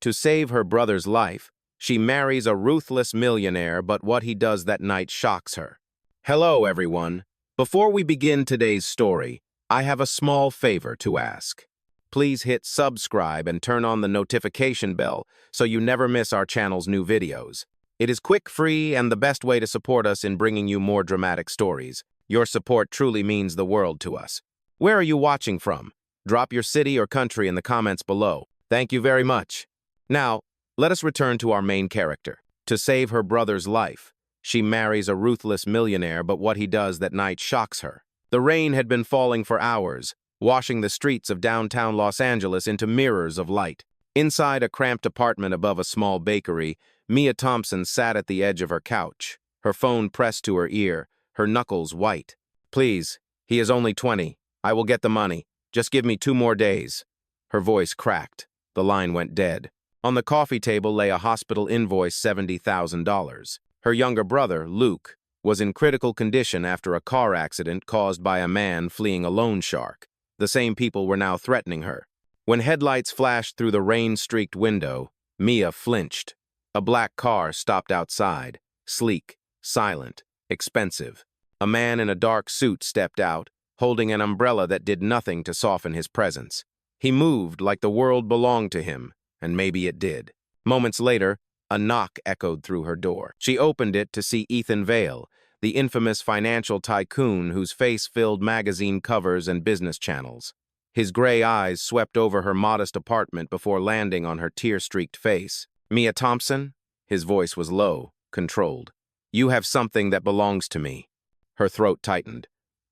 To save her brother's life, she marries a ruthless millionaire, but what he does that night shocks her. Hello, everyone. Before we begin today's story, I have a small favor to ask. Please hit subscribe and turn on the notification bell so you never miss our channel's new videos. It is quick, free, and the best way to support us in bringing you more dramatic stories. Your support truly means the world to us. Where are you watching from? Drop your city or country in the comments below. Thank you very much. Now, let us return to our main character. To save her brother's life, she marries a ruthless millionaire, but what he does that night shocks her. The rain had been falling for hours, washing the streets of downtown Los Angeles into mirrors of light. Inside a cramped apartment above a small bakery, Mia Thompson sat at the edge of her couch, her phone pressed to her ear, her knuckles white. "Please, he is only 20. I will get the money. Just give me 2 more days." Her voice cracked. The line went dead. On the coffee table lay a hospital invoice, $70,000. Her younger brother, Luke, was in critical condition after a car accident caused by a man fleeing a loan shark. The same people were now threatening her. When headlights flashed through the rain-streaked window, Mia flinched. A black car stopped outside, sleek, silent, expensive. A man in a dark suit stepped out, holding an umbrella that did nothing to soften his presence. He moved like the world belonged to him, and maybe it did. Moments later, a knock echoed through her door. She opened it to see Ethan Vale, the infamous financial tycoon whose face filled magazine covers and business channels. His gray eyes swept over her modest apartment before landing on her tear-streaked face. "Mia Thompson?" His voice was low, controlled. "You have something that belongs to me." Her throat tightened.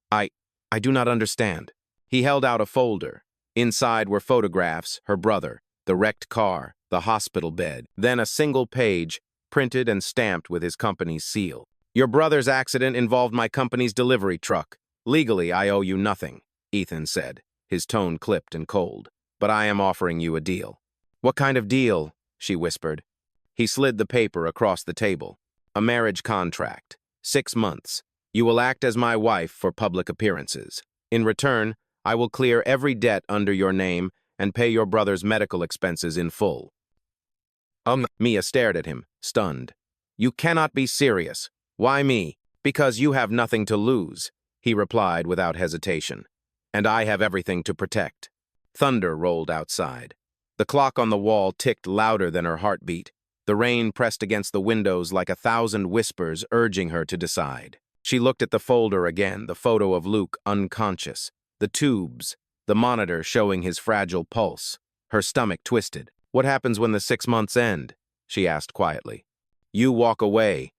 I do not understand." He held out a folder. Inside were photographs, her brother, the wrecked car, the hospital bed, then a single page, printed and stamped with his company's seal. "Your brother's accident involved my company's delivery truck. Legally, I owe you nothing," Ethan said, his tone clipped and cold. "But I am offering you a deal." "What kind of deal?" she whispered. He slid the paper across the table. "A marriage contract. 6 months. You will act as my wife for public appearances. In return, I will clear every debt under your name and pay your brother's medical expenses in full." Mia stared at him, stunned. "You cannot be serious. Why me?" "Because you have nothing to lose," he replied without hesitation. "And I have everything to protect." Thunder rolled outside. The clock on the wall ticked louder than her heartbeat. The rain pressed against the windows like 1,000 whispers urging her to decide. She looked at the folder again, the photo of Luke unconscious, the tubes, the monitor showing his fragile pulse. Her stomach twisted. "What happens when the 6 months end?" she asked quietly. "You walk away.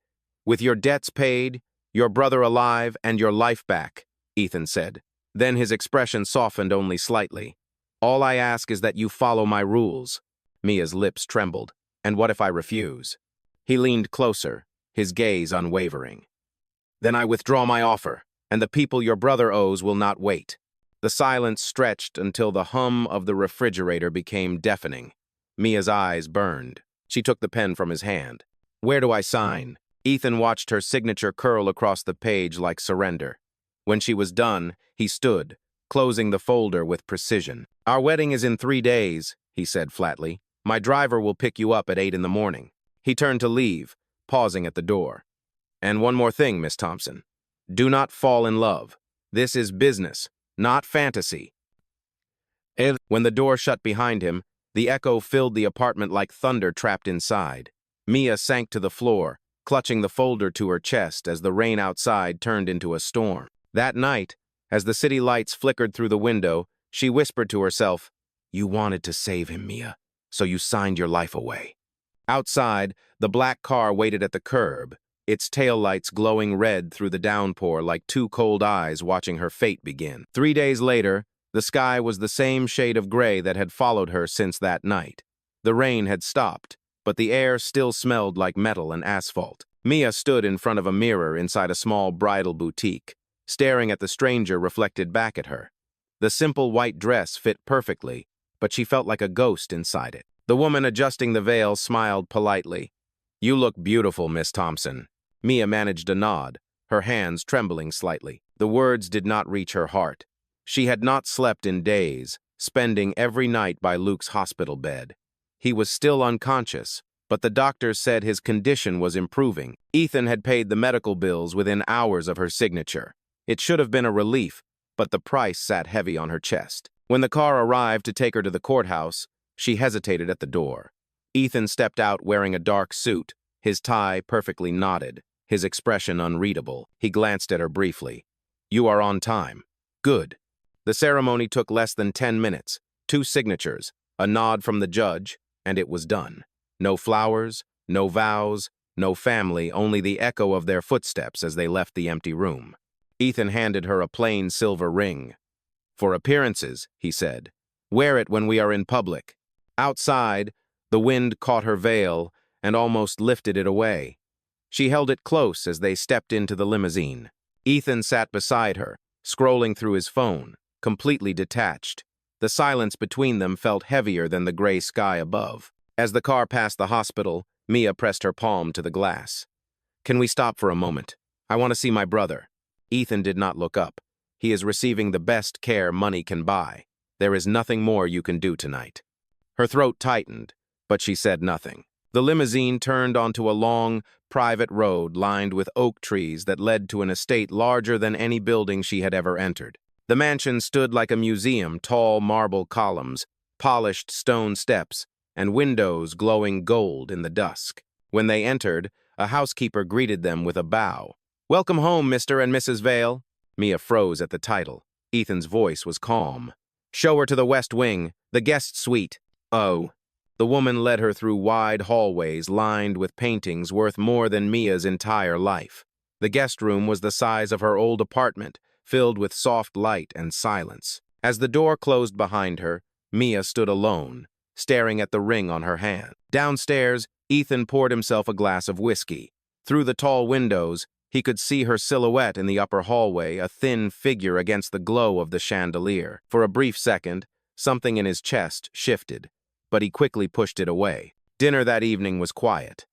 With your debts paid, your brother alive, and your life back," Ethan said. Then his expression softened only slightly. "All I ask is that you follow my rules." Mia's lips trembled. "And what if I refuse?" He leaned closer, his gaze unwavering. "Then I withdraw my offer, and the people your brother owes will not wait." The silence stretched until the hum of the refrigerator became deafening. Mia's eyes burned. She took the pen from his hand. "Where do I sign?" Ethan watched her signature curl across the page like surrender. When she was done, he stood, closing the folder with precision. "Our wedding is in 3 days," he said flatly. "My driver will pick you up at 8 in the morning." He turned to leave, pausing at the door. "And one more thing, Miss Thompson. Do not fall in love. This is business, not fantasy." When the door shut behind him, the echo filled the apartment like thunder trapped inside. Mia sank to the floor, clutching the folder to her chest as the rain outside turned into a storm. That night, as the city lights flickered through the window, she whispered to herself, "You wanted to save him, Mia, so you signed your life away." Outside, the black car waited at the curb, its taillights glowing red through the downpour like 2 cold eyes watching her fate begin. 3 days later, the sky was the same shade of gray that had followed her since that night. The rain had stopped, but the air still smelled like metal and asphalt. Mia stood in front of a mirror inside a small bridal boutique, staring at the stranger reflected back at her. The simple white dress fit perfectly, but she felt like a ghost inside it. The woman adjusting the veil smiled politely. "You look beautiful, Miss Thompson." Mia managed a nod, her hands trembling slightly. The words did not reach her heart. She had not slept in days, spending every night by Luke's hospital bed. He was still unconscious, but the doctors said his condition was improving. Ethan had paid the medical bills within hours of her signature. It should have been a relief, but the price sat heavy on her chest. When the car arrived to take her to the courthouse, she hesitated at the door. Ethan stepped out wearing a dark suit, his tie perfectly knotted, his expression unreadable. He glanced at her briefly. "You are on time." "Good." The ceremony took less than 10 minutes, 2 signatures, a nod from the judge, and it was done. No flowers, no vows, no family, only the echo of their footsteps as they left the empty room. Ethan handed her a plain silver ring. "For appearances," he said. "Wear it when we are in public." Outside, the wind caught her veil and almost lifted it away. She held it close as they stepped into the limousine. Ethan sat beside her, scrolling through his phone, completely detached. The silence between them felt heavier than the gray sky above. As the car passed the hospital, Mia pressed her palm to the glass. "Can we stop for a moment? I want to see my brother." Ethan did not look up. "He is receiving the best care money can buy. There is nothing more you can do tonight." Her throat tightened, but she said nothing. The limousine turned onto a long, private road lined with oak trees that led to an estate larger than any building she had ever entered. The mansion stood like a museum, tall marble columns, polished stone steps, and windows glowing gold in the dusk. When they entered, a housekeeper greeted them with a bow. "Welcome home, Mr. and Mrs. Vale." Mia froze at the title. Ethan's voice was calm. "Show her to the West Wing, the guest suite." "Oh." The woman led her through wide hallways lined with paintings worth more than Mia's entire life. The guest room was the size of her old apartment, filled with soft light and silence. As the door closed behind her, Mia stood alone, staring at the ring on her hand. Downstairs, Ethan poured himself a glass of whiskey. Through the tall windows, he could see her silhouette in the upper hallway, a thin figure against the glow of the chandelier. For a brief second, something in his chest shifted, but he quickly pushed it away. Dinner that evening was quiet.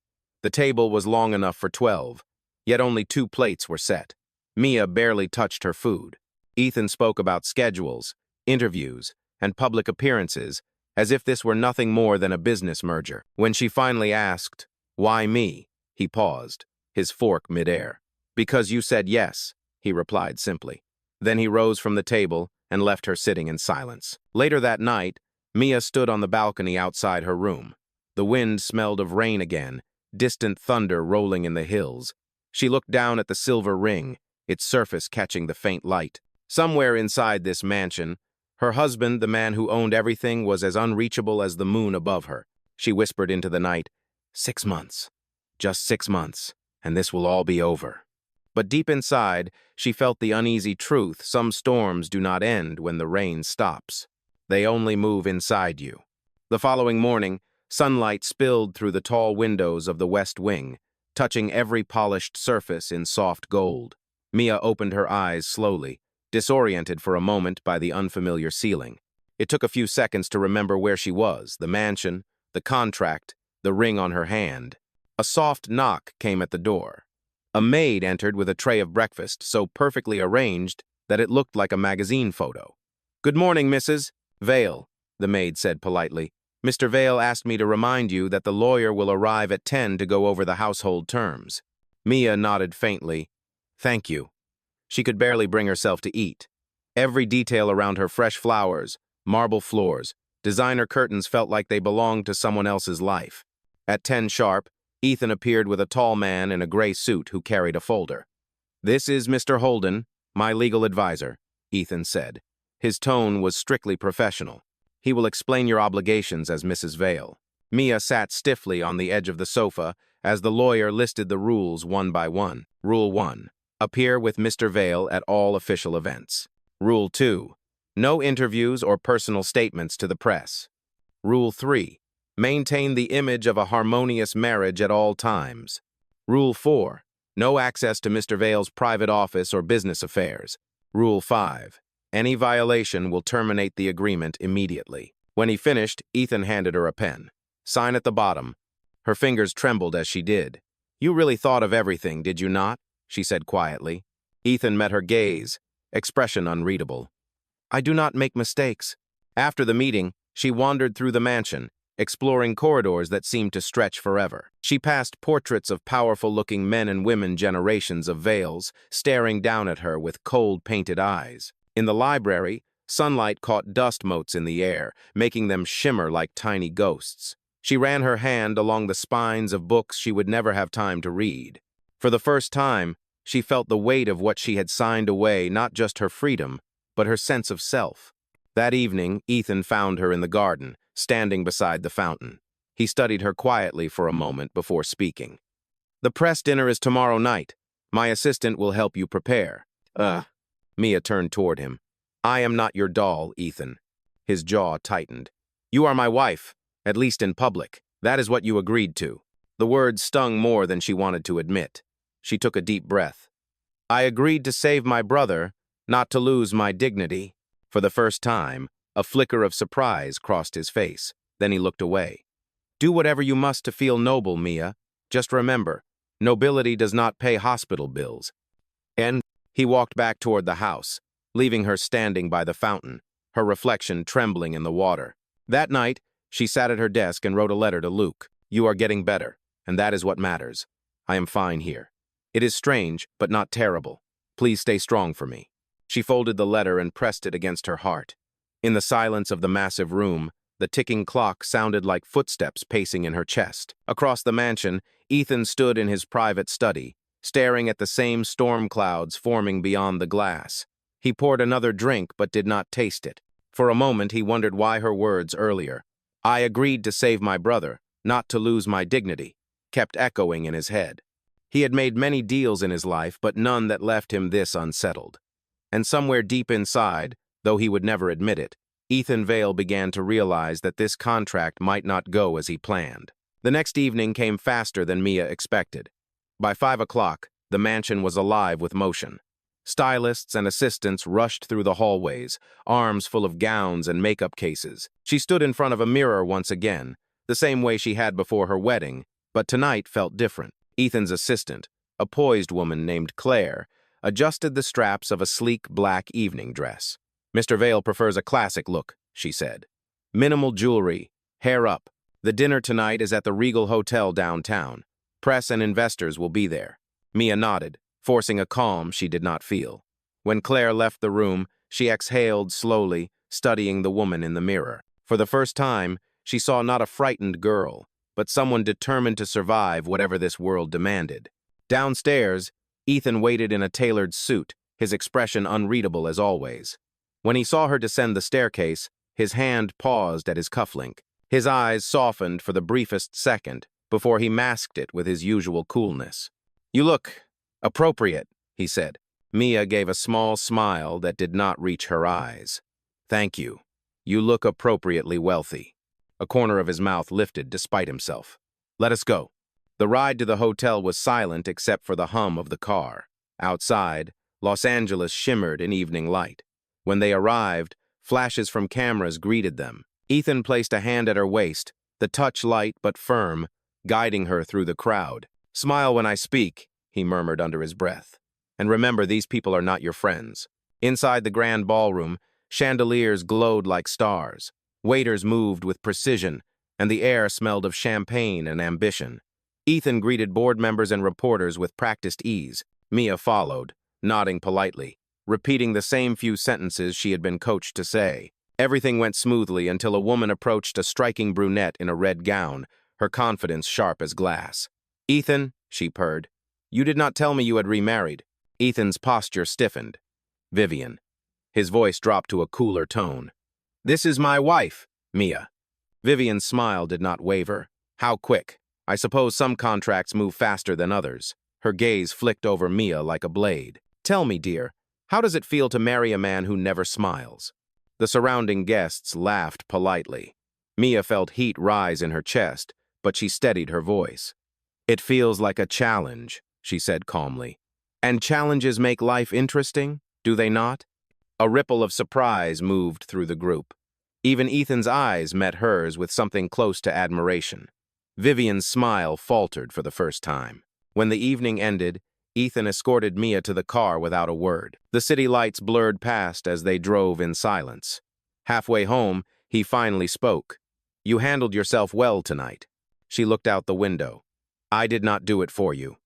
The table was long enough for 12, yet only 2 plates were set. Mia barely touched her food. Ethan spoke about schedules, interviews, and public appearances, as if this were nothing more than a business merger. When she finally asked, "Why me?" he paused, his fork midair. "Because you said yes," he replied simply. Then he rose from the table and left her sitting in silence. Later that night, Mia stood on the balcony outside her room. The wind smelled of rain again, distant thunder rolling in the hills. She looked down at the silver ring, its surface catching the faint light. Somewhere inside this mansion, her husband, the man who owned everything, was as unreachable as the moon above her. She whispered into the night, 6 months. Just 6 months, and this will all be over. But deep inside, she felt the uneasy truth: some storms do not end when the rain stops. They only move inside you. The following morning, sunlight spilled through the tall windows of the West Wing, touching every polished surface in soft gold. Mia opened her eyes slowly, disoriented for a moment by the unfamiliar ceiling. It took a few seconds to remember where she was: the mansion, the contract, the ring on her hand. A soft knock came at the door. A maid entered with a tray of breakfast, so perfectly arranged that it looked like a magazine photo. "Good morning, Mrs. Vale," the maid said politely. "Mr. Vale asked me to remind you that the lawyer will arrive at 10 to go over the household terms." Mia nodded faintly. "Thank you." She could barely bring herself to eat. Every detail around her: fresh flowers, marble floors, designer curtains felt like they belonged to someone else's life. At 10 sharp, Ethan appeared with a tall man in a gray suit who carried a folder. "This is Mr. Holden, my legal advisor," Ethan said. His tone was strictly professional. "He will explain your obligations as Mrs. Vale." Mia sat stiffly on the edge of the sofa as the lawyer listed the rules one by one. Rule 1. Appear with Mr. Vale at all official events. Rule 2. No interviews or personal statements to the press. Rule 3. Maintain the image of a harmonious marriage at all times. Rule 4. No access to Mr. Vale's private office or business affairs. Rule 5. Any violation will terminate the agreement immediately. When he finished, Ethan handed her a pen. "Sign at the bottom." Her fingers trembled as she did. "You really thought of everything, did you not?" she said quietly. Ethan met her gaze, expression unreadable. "I do not make mistakes." After the meeting, she wandered through the mansion, exploring corridors that seemed to stretch forever. She passed portraits of powerful-looking men and women, generations of veils, staring down at her with cold, painted eyes. In the library, sunlight caught dust motes in the air, making them shimmer like tiny ghosts. She ran her hand along the spines of books she would never have time to read. For the first time, she felt the weight of what she had signed away, not just her freedom, but her sense of self. That evening, Ethan found her in the garden, standing beside the fountain. He studied her quietly for a moment before speaking. "The press dinner is tomorrow night. My assistant will help you prepare." Mia turned toward him. "I am not your doll, Ethan." His jaw tightened. "You are my wife, at least in public. That is what you agreed to." The words stung more than she wanted to admit. She took a deep breath. "I agreed to save my brother, not to lose my dignity." For the first time, a flicker of surprise crossed his face. Then he looked away. "Do whatever you must to feel noble, Mia. Just remember, nobility does not pay hospital bills." And he walked back toward the house, leaving her standing by the fountain, her reflection trembling in the water. That night, she sat at her desk and wrote a letter to Luke. "You are getting better, and that is what matters. I am fine here. It is strange, but not terrible. Please stay strong for me." She folded the letter and pressed it against her heart. In the silence of the massive room, the ticking clock sounded like footsteps pacing in her chest. Across the mansion, Ethan stood in his private study, staring at the same storm clouds forming beyond the glass. He poured another drink but did not taste it. For a moment, he wondered why her words earlier, "I agreed to save my brother, not to lose my dignity," kept echoing in his head. He had made many deals in his life, but none that left him this unsettled. And somewhere deep inside, though he would never admit it, Ethan Vale began to realize that this contract might not go as he planned. The next evening came faster than Mia expected. By 5 o'clock, the mansion was alive with motion. Stylists and assistants rushed through the hallways, arms full of gowns and makeup cases. She stood in front of a mirror once again, the same way she had before her wedding, but tonight felt different. Ethan's assistant, a poised woman named Claire, adjusted the straps of a sleek black evening dress. "Mr. Vale prefers a classic look," she said. "Minimal jewelry, hair up. The dinner tonight is at the Regal Hotel downtown. Press and investors will be there." Mia nodded, forcing a calm she did not feel. When Claire left the room, she exhaled slowly, studying the woman in the mirror. For the first time, she saw not a frightened girl, but someone determined to survive whatever this world demanded. Downstairs, Ethan waited in a tailored suit, his expression unreadable as always. When he saw her descend the staircase, his hand paused at his cufflink. His eyes softened for the briefest second before he masked it with his usual coolness. "You look appropriate," he said. Mia gave a small smile that did not reach her eyes. "Thank you. You look appropriately wealthy." A corner of his mouth lifted despite himself. "Let us go." The ride to the hotel was silent except for the hum of the car. Outside, Los Angeles shimmered in evening light. When they arrived, flashes from cameras greeted them. Ethan placed a hand at her waist, the touch light but firm, guiding her through the crowd. "Smile when I speak," he murmured under his breath. "And remember, these people are not your friends." Inside the grand ballroom, chandeliers glowed like stars. Waiters moved with precision, and the air smelled of champagne and ambition. Ethan greeted board members and reporters with practiced ease. Mia followed, nodding politely, repeating the same few sentences she had been coached to say. Everything went smoothly until a woman approached a striking brunette in a red gown, her confidence sharp as glass. "Ethan," she purred, "you did not tell me you had remarried." Ethan's posture stiffened. "Vivian." His voice dropped to a cooler tone. "This is my wife, Mia." Vivian's smile did not waver. "How quick. I suppose some contracts move faster than others." Her gaze flicked over Mia like a blade. "Tell me, dear, how does it feel to marry a man who never smiles?" The surrounding guests laughed politely. Mia felt heat rise in her chest, but she steadied her voice. "It feels like a challenge," she said calmly. "And challenges make life interesting, do they not?" A ripple of surprise moved through the group. Even Ethan's eyes met hers with something close to admiration. Vivian's smile faltered for the first time. When the evening ended, Ethan escorted Mia to the car without a word. The city lights blurred past as they drove in silence. Halfway home, he finally spoke. You handled yourself well tonight. She looked out the window. I did not do it for you.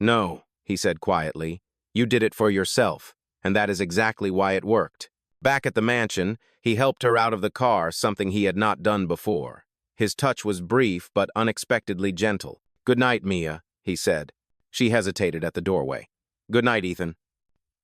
No, he said quietly. You did it for yourself, and that is exactly why it worked. Back at the mansion, he helped her out of the car, something he had not done before. His touch was brief but unexpectedly gentle. Good night, Mia, he said. She hesitated at the doorway. Good night, Ethan.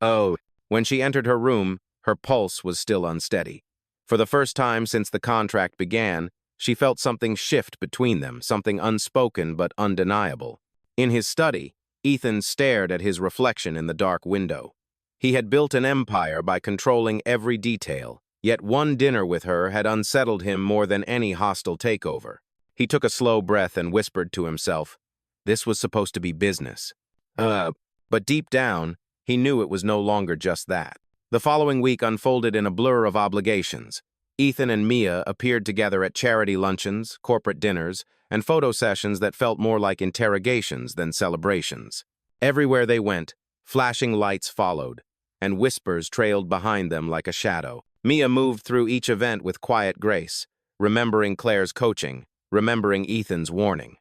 Oh. When she entered her room, her pulse was still unsteady. For the first time since the contract began, she felt something shift between them, something unspoken but undeniable. In his study, Ethan stared at his reflection in the dark window. He had built an empire by controlling every detail, yet one dinner with her had unsettled him more than any hostile takeover. He took a slow breath and whispered to himself, this was supposed to be business. But deep down, he knew it was no longer just that. The following week unfolded in a blur of obligations. Ethan and Mia appeared together at charity luncheons, corporate dinners, and photo sessions that felt more like interrogations than celebrations. Everywhere they went, flashing lights followed, and whispers trailed behind them like a shadow. Mia moved through each event with quiet grace, remembering Claire's coaching, remembering Ethan's warning.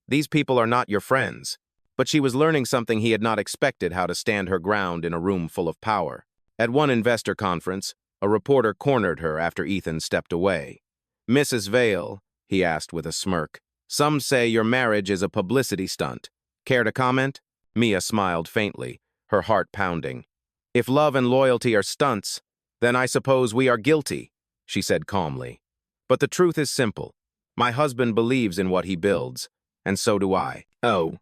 These people are not your friends. But she was learning something he had not expected: how to stand her ground in a room full of power. At one investor conference, a reporter cornered her after Ethan stepped away. Mrs. Vale, he asked with a smirk, some say your marriage is a publicity stunt. Care to comment? Mia smiled faintly, her heart pounding. If love and loyalty are stunts, then I suppose we are guilty, she said calmly. But the truth is simple. My husband believes in what he builds, and so do I. Oh.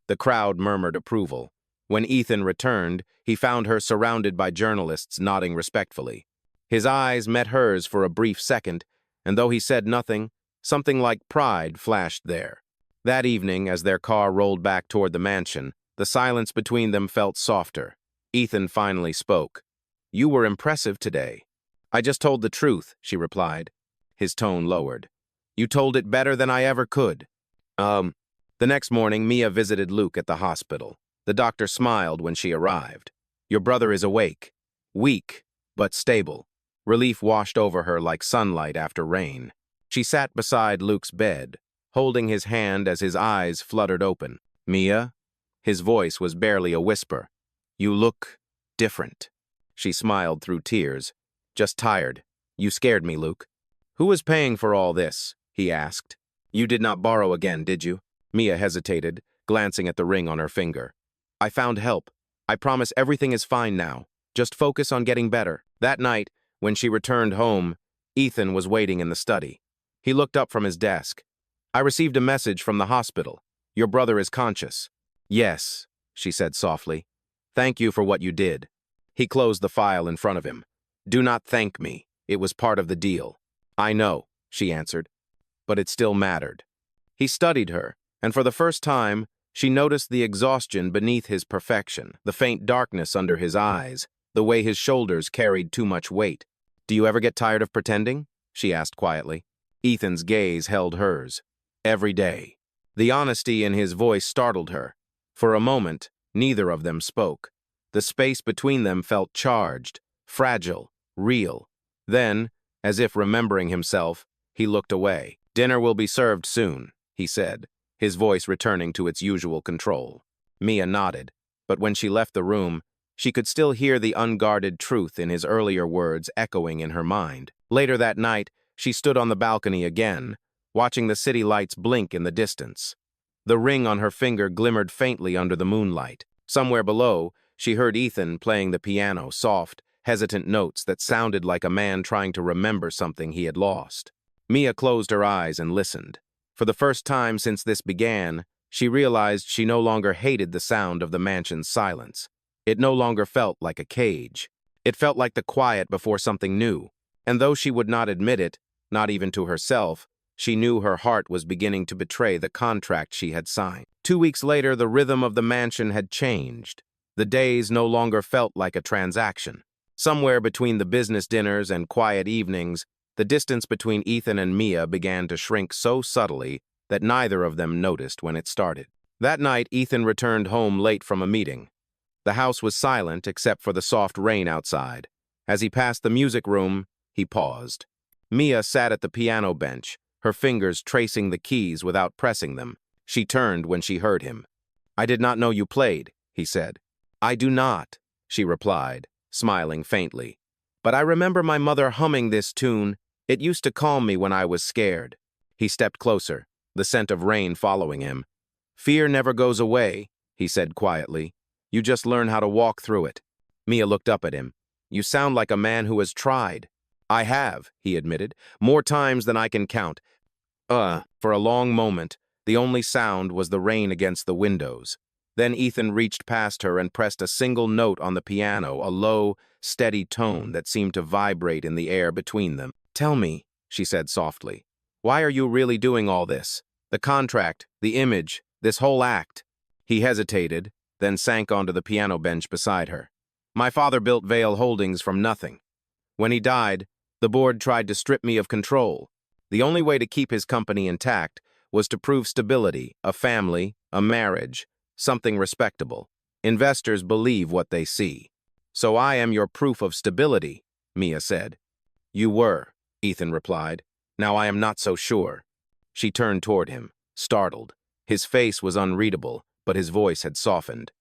The crowd murmured approval. When Ethan returned, he found her surrounded by journalists nodding respectfully. His eyes met hers for a brief second, and though he said nothing, something like pride flashed there. That evening, as their car rolled back toward the mansion, the silence between them felt softer. Ethan finally spoke. You were impressive today. I just told the truth, she replied. His tone lowered. You told it better than I ever could. The next morning, Mia visited Luke at the hospital. The doctor smiled when she arrived. Your brother is awake. Weak, but stable. Relief washed over her like sunlight after rain. She sat beside Luke's bed, holding his hand as his eyes fluttered open. Mia? His voice was barely a whisper. You look different. She smiled through tears. Just tired. You scared me, Luke. Who is paying for all this? He asked. You did not borrow again, did you? Mia hesitated, glancing at the ring on her finger. I found help. I promise everything is fine now. Just focus on getting better. That night, when she returned home, Ethan was waiting in the study. He looked up from his desk. I received a message from the hospital. Your brother is conscious. Yes, she said softly. Thank you for what you did. He closed the file in front of him. Do not thank me. It was part of the deal. I know, she answered. But it still mattered. He studied her. And for the first time, she noticed the exhaustion beneath his perfection, the faint darkness under his eyes, the way his shoulders carried too much weight. Do you ever get tired of pretending? She asked quietly. Ethan's gaze held hers. Every day. The honesty in his voice startled her. For a moment, neither of them spoke. The space between them felt charged, fragile, real. Then, as if remembering himself, he looked away. Dinner will be served soon, he said, his voice returning to its usual control. Mia nodded, but when she left the room, she could still hear the unguarded truth in his earlier words echoing in her mind. Later that night, she stood on the balcony again, watching the city lights blink in the distance. The ring on her finger glimmered faintly under the moonlight. Somewhere below, she heard Ethan playing the piano, soft, hesitant notes that sounded like a man trying to remember something he had lost. Mia closed her eyes and listened. For the first time since this began, she realized she no longer hated the sound of the mansion's silence. It no longer felt like a cage. It felt like the quiet before something new. And though she would not admit it, not even to herself, she knew her heart was beginning to betray the contract she had signed. 2 weeks later, the rhythm of the mansion had changed. The days no longer felt like a transaction. Somewhere between the business dinners and quiet evenings, the distance between Ethan and Mia began to shrink so subtly that neither of them noticed when it started. That night, Ethan returned home late from a meeting. The house was silent except for the soft rain outside. As he passed the music room, he paused. Mia sat at the piano bench, her fingers tracing the keys without pressing them. She turned when she heard him. "I did not know you played," he said. "I do not," she replied, smiling faintly. "But I remember my mother humming this tune. It used to calm me when I was scared." He stepped closer, the scent of rain following him. "Fear never goes away," he said quietly. "You just learn how to walk through it." Mia looked up at him. "You sound like a man who has tried." "I have," he admitted, "more times than I can count." For a long moment, the only sound was the rain against the windows. Then Ethan reached past her and pressed a single note on the piano, a low, steady tone that seemed to vibrate in the air between them. "Tell me," she said softly, "why are you really doing all this? The contract, the image, this whole act." He hesitated, then sank onto the piano bench beside her. "My father built Vale Holdings from nothing. When he died, the board tried to strip me of control. The only way to keep his company intact was to prove stability, a family, a marriage, something respectable. Investors believe what they see. So I am your proof of stability," Mia said. "You were," Ethan replied. "Now I am not so sure." She turned toward him, startled. His face was unreadable, but his voice had softened.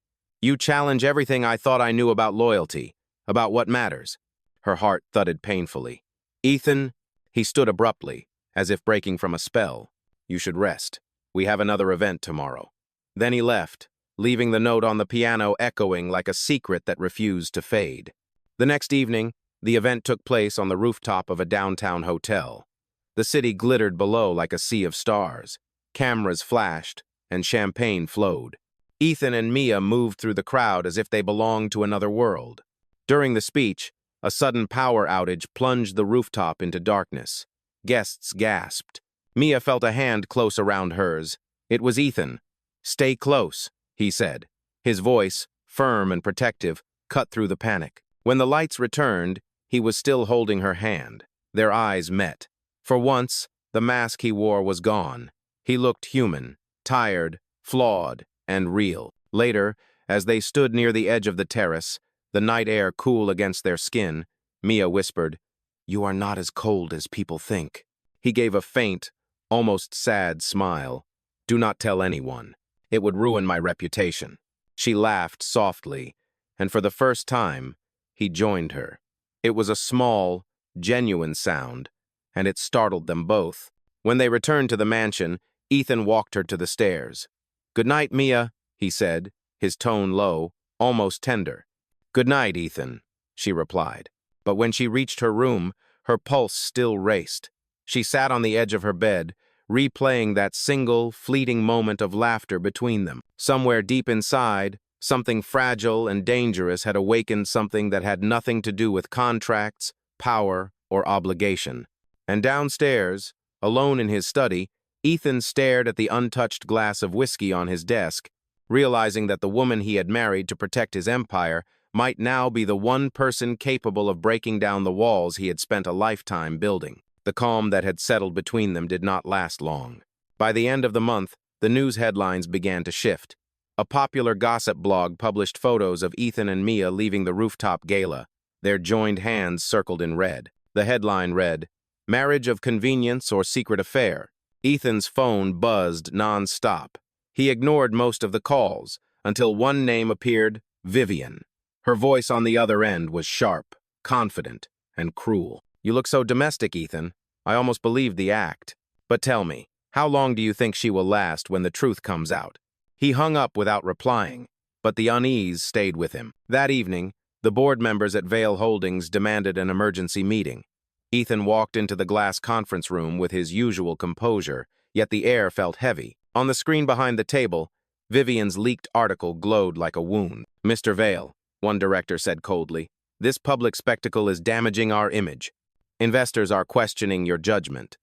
"You challenge everything I thought I knew about loyalty, about what matters." Her heart thudded painfully. "Ethan," he stood abruptly, as if breaking from a spell. "You should rest. We have another event tomorrow." Then he left, leaving the note on the piano echoing like a secret that refused to fade. The next evening, the event took place on the rooftop of a downtown hotel. The city glittered below like a sea of stars. Cameras flashed, and champagne flowed. Ethan and Mia moved through the crowd as if they belonged to another world. During the speech, a sudden power outage plunged the rooftop into darkness. Guests gasped. Mia felt a hand close around hers. It was Ethan. "Stay close," he said. His voice, firm and protective, cut through the panic. When the lights returned, he was still holding her hand. Their eyes met. For once, the mask he wore was gone. He looked human, tired, flawed, and real. Later, as they stood near the edge of the terrace, the night air cool against their skin, Mia whispered, "You are not as cold as people think." He gave a faint, almost sad smile. "Do not tell anyone. It would ruin my reputation." She laughed softly, and for the first time, he joined her. It was a small, genuine sound, and it startled them both. When they returned to the mansion, Ethan walked her to the stairs. "Good night, Mia," he said, his tone low, almost tender. "Good night, Ethan," she replied. But when she reached her room, her pulse still raced. She sat on the edge of her bed, replaying that single, fleeting moment of laughter between them. Somewhere deep inside, something fragile and dangerous had awakened something that had nothing to do with contracts, power, or obligation. And downstairs, alone in his study, Ethan stared at the untouched glass of whiskey on his desk, realizing that the woman he had married to protect his empire might now be the one person capable of breaking down the walls he had spent a lifetime building. The calm that had settled between them did not last long. By the end of the month, the news headlines began to shift. A popular gossip blog published photos of Ethan and Mia leaving the rooftop gala, their joined hands circled in red. The headline read, "Marriage of Convenience or Secret Affair." Ethan's phone buzzed non-stop. He ignored most of the calls, until one name appeared, Vivian. Her voice on the other end was sharp, confident, and cruel. "You look so domestic, Ethan. I almost believed the act. But tell me, how long do you think she will last when the truth comes out?" He hung up without replying, but the unease stayed with him. That evening, the board members at Vale Holdings demanded an emergency meeting. Ethan walked into the glass conference room with his usual composure, yet the air felt heavy. On the screen behind the table, Vivian's leaked article glowed like a wound. "Mr. Vale," one director said coldly, "this public spectacle is damaging our image. Investors are questioning your judgment."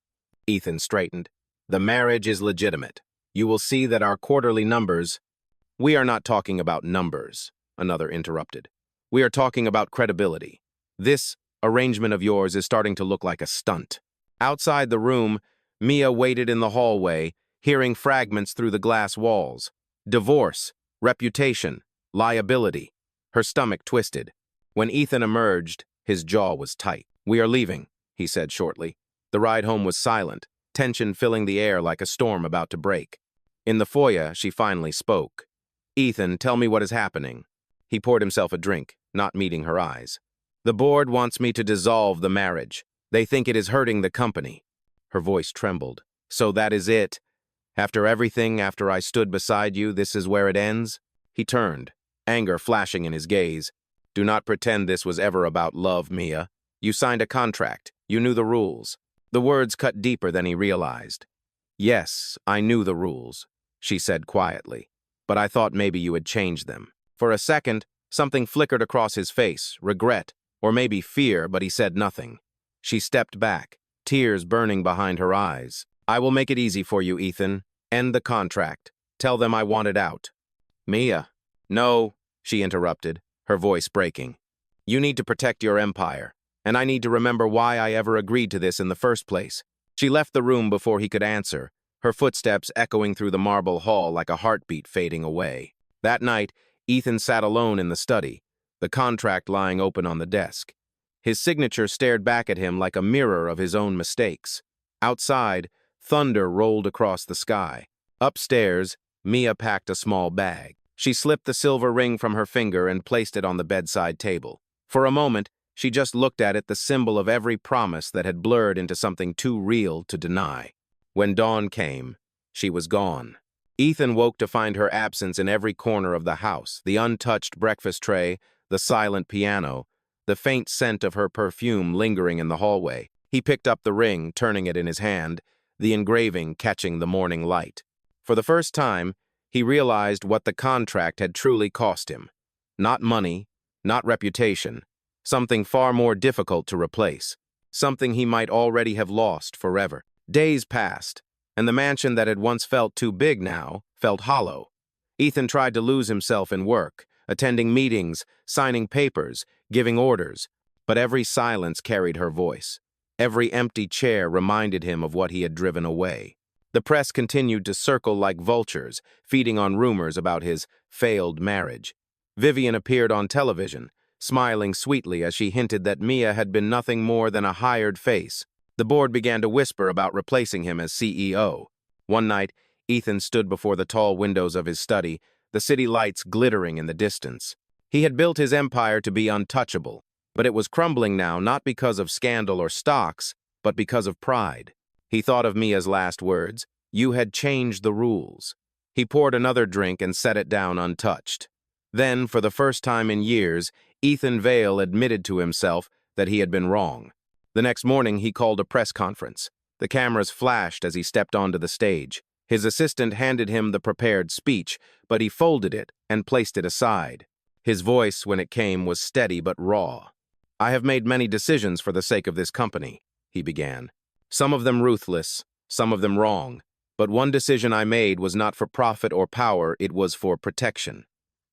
Ethan straightened. "The marriage is legitimate. You will see that our quarterly numbers—" "We are not talking about numbers," another interrupted. "We are talking about credibility. This arrangement of yours is starting to look like a stunt." Outside the room, Mia waited in the hallway, hearing fragments through the glass walls. Divorce, reputation, liability. Her stomach twisted. When Ethan emerged, his jaw was tight. "We are leaving," he said shortly. The ride home was silent, tension filling the air like a storm about to break. In the foyer, she finally spoke. "Ethan, tell me what is happening." He poured himself a drink, not meeting her eyes. "The board wants me to dissolve the marriage. They think it is hurting the company." Her voice trembled. "So that is it? After everything, after I stood beside you, this is where it ends?" He turned, anger flashing in his gaze. "Do not pretend this was ever about love, Mia. You signed a contract. You knew the rules." The words cut deeper than he realized. "Yes, I knew the rules," she said quietly, "but I thought maybe you had changed them." For a second, something flickered across his face, regret, or maybe fear, but he said nothing. She stepped back, tears burning behind her eyes. "I will make it easy for you, Ethan. End the contract. Tell them I want it out." "Mia." "No," she interrupted, her voice breaking. "You need to protect your empire, and I need to remember why I ever agreed to this in the first place." She left the room before he could answer, her footsteps echoing through the marble hall like a heartbeat fading away. That night, Ethan sat alone in the study, the contract lying open on the desk. His signature stared back at him like a mirror of his own mistakes. Outside, thunder rolled across the sky. Upstairs, Mia packed a small bag. She slipped the silver ring from her finger and placed it on the bedside table. For a moment, she just looked at it, the symbol of every promise that had blurred into something too real to deny. When dawn came, she was gone. Ethan woke to find her absence in every corner of the house, the untouched breakfast tray, the silent piano, the faint scent of her perfume lingering in the hallway. He picked up the ring, turning it in his hand, the engraving catching the morning light. For the first time, he realized what the contract had truly cost him. Not money, not reputation, something far more difficult to replace, something he might already have lost forever. Days passed, and the mansion that had once felt too big now felt hollow. Ethan tried to lose himself in work, attending meetings, signing papers, giving orders, but every silence carried her voice. Every empty chair reminded him of what he had driven away. The press continued to circle like vultures, feeding on rumors about his failed marriage. Vivian appeared on television, smiling sweetly as she hinted that Mia had been nothing more than a hired face. The board began to whisper about replacing him as CEO. One night, Ethan stood before the tall windows of his study, the city lights glittering in the distance. He had built his empire to be untouchable, but it was crumbling now not because of scandal or stocks, but because of pride. He thought of Mia's last words, "You had changed the rules." He poured another drink and set it down untouched. Then, for the first time in years, Ethan Vale admitted to himself that he had been wrong. The next morning, he called a press conference. The cameras flashed as he stepped onto the stage. His assistant handed him the prepared speech, but he folded it and placed it aside. His voice, when it came, was steady but raw. "I have made many decisions for the sake of this company," he began. "Some of them ruthless, some of them wrong. But one decision I made was not for profit or power, it was for protection.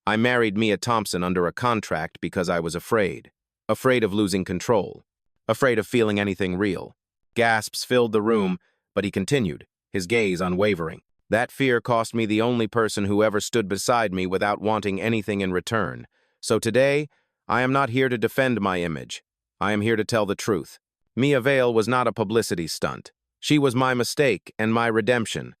I married Mia Thompson under a contract because I was afraid. Afraid of losing control. Afraid of feeling anything real." Gasps filled the room, but he continued, his gaze unwavering. "That fear cost me the only person who ever stood beside me without wanting anything in return. So today, I am not here to defend my image. I am here to tell the truth. Mia Vale was not a publicity stunt. She was my mistake and my redemption."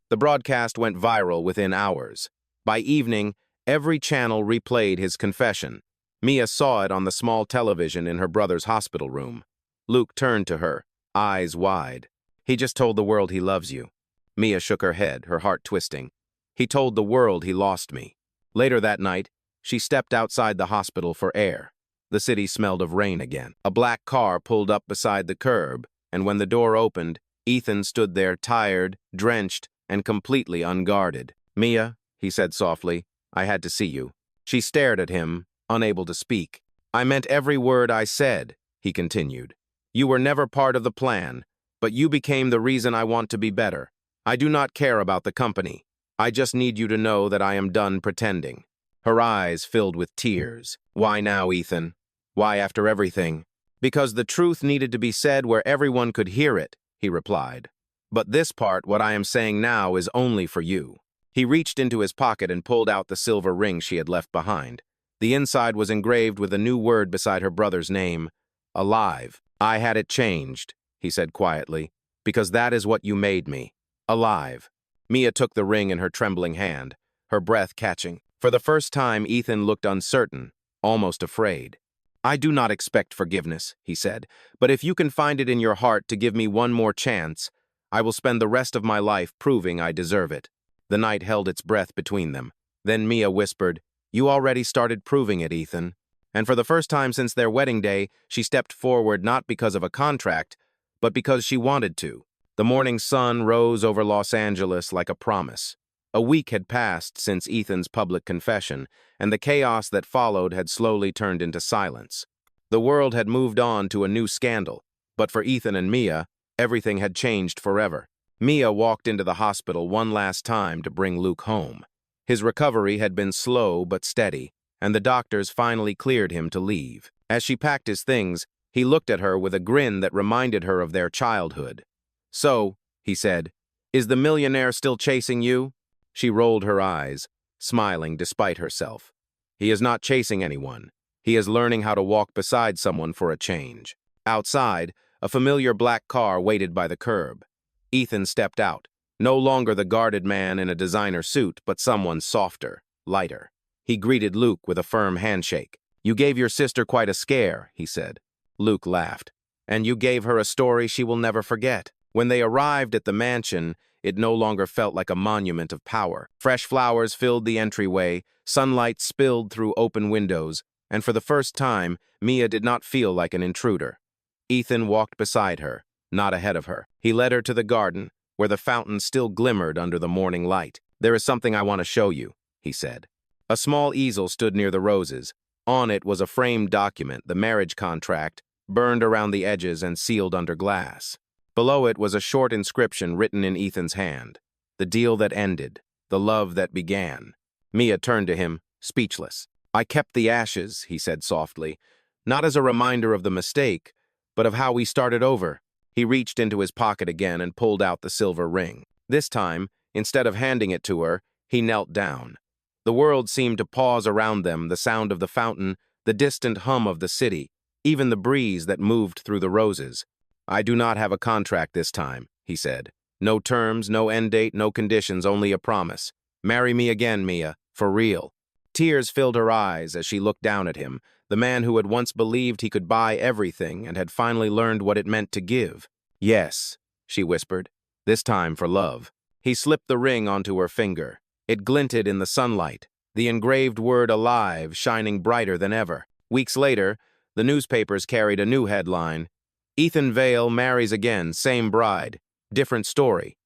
The broadcast went viral within hours. By evening, every channel replayed his confession. Mia saw it on the small television in her brother's hospital room. Luke turned to her, eyes wide. "He just told the world he loves you." Mia shook her head, her heart twisting. "He told the world he lost me." Later that night, she stepped outside the hospital for air. The city smelled of rain again. A black car pulled up beside the curb, and when the door opened, Ethan stood there tired, drenched, and completely unguarded. "Mia," he said softly, "I had to see you." She stared at him, unable to speak. "I meant every word I said," he continued. "You were never part of the plan, but you became the reason I want to be better. I do not care about the company. I just need you to know that I am done pretending." Her eyes filled with tears. "Why now, Ethan? Why after everything?" "Because the truth needed to be said where everyone could hear it," he replied. "But this part, what I am saying now, is only for you." He reached into his pocket and pulled out the silver ring she had left behind. The inside was engraved with a new word beside her brother's name, "Alive." "I had it changed," he said quietly. because that is what you made me. Alive. Mia took the ring in her trembling hand, her breath catching. For the first time, Ethan looked uncertain, almost afraid. I do not expect forgiveness, he said, but if you can find it in your heart to give me one more chance, I will spend the rest of my life proving I deserve it. The night held its breath between them. Then Mia whispered, You already started proving it, Ethan. And for the first time since their wedding day, she stepped forward not because of a contract, but because she wanted to. The morning sun rose over Los Angeles like a promise. A week had passed since Ethan's public confession, and the chaos that followed had slowly turned into silence. The world had moved on to a new scandal, but for Ethan and Mia, everything had changed forever. Mia walked into the hospital one last time to bring Luke home. His recovery had been slow but steady, and the doctors finally cleared him to leave. As she packed his things, he looked at her with a grin that reminded her of their childhood. So, he said, is the millionaire still chasing you? She rolled her eyes, smiling despite herself. He is not chasing anyone. He is learning how to walk beside someone for a change. Outside, a familiar black car waited by the curb. Ethan stepped out, no longer the guarded man in a designer suit, but someone softer, lighter. He greeted Luke with a firm handshake. You gave your sister quite a scare, he said. Luke laughed. And you gave her a story she will never forget. When they arrived at the mansion, it no longer felt like a monument of power. Fresh flowers filled the entryway, sunlight spilled through open windows, and for the first time, Mia did not feel like an intruder. Ethan walked beside her, not ahead of her. He led her to the garden, where the fountain still glimmered under the morning light. There is something I want to show you, he said. A small easel stood near the roses. On it was a framed document, the marriage contract, burned around the edges and sealed under glass. Below it was a short inscription written in Ethan's hand. The deal that ended, the love that began. Mia turned to him, speechless. I kept the ashes, he said softly, not as a reminder of the mistake, but of how we started over. He reached into his pocket again and pulled out the silver ring. This time, instead of handing it to her, he knelt down. The world seemed to pause around them, the sound of the fountain, the distant hum of the city, even the breeze that moved through the roses. I do not have a contract this time, he said. No terms, no end date, no conditions, only a promise. Marry me again, Mia, for real. Tears filled her eyes as she looked down at him, the man who had once believed he could buy everything and had finally learned what it meant to give. Yes, she whispered, this time for love. He slipped the ring onto her finger. It glinted in the sunlight, the engraved word alive, shining brighter than ever. Weeks later, the newspapers carried a new headline. Ethan Vale marries again, same bride, different story.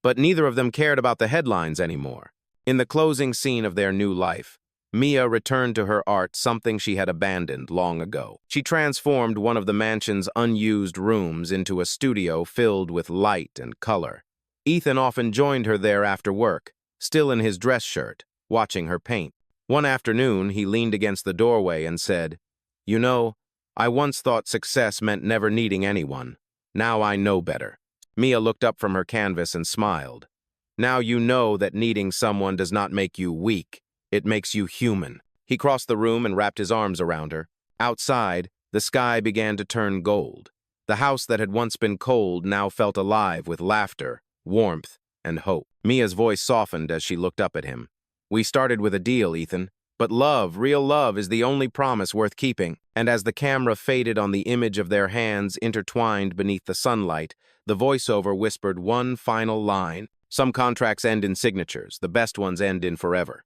But neither of them cared about the headlines anymore. In the closing scene of their new life, Mia returned to her art, something she had abandoned long ago. She transformed one of the mansion's unused rooms into a studio filled with light and color. Ethan often joined her there after work, still in his dress shirt, watching her paint. One afternoon, he leaned against the doorway and said, You know, I once thought success meant never needing anyone. Now I know better. Mia looked up from her canvas and smiled. Now you know that needing someone does not make you weak. It makes you human. He crossed the room and wrapped his arms around her. Outside, the sky began to turn gold. The house that had once been cold now felt alive with laughter, warmth, and hope. Mia's voice softened as she looked up at him. We started with a deal, Ethan. But love, real love, is the only promise worth keeping. And as the camera faded on the image of their hands intertwined beneath the sunlight, the voiceover whispered one final line. Some contracts end in signatures, the best ones end in forever.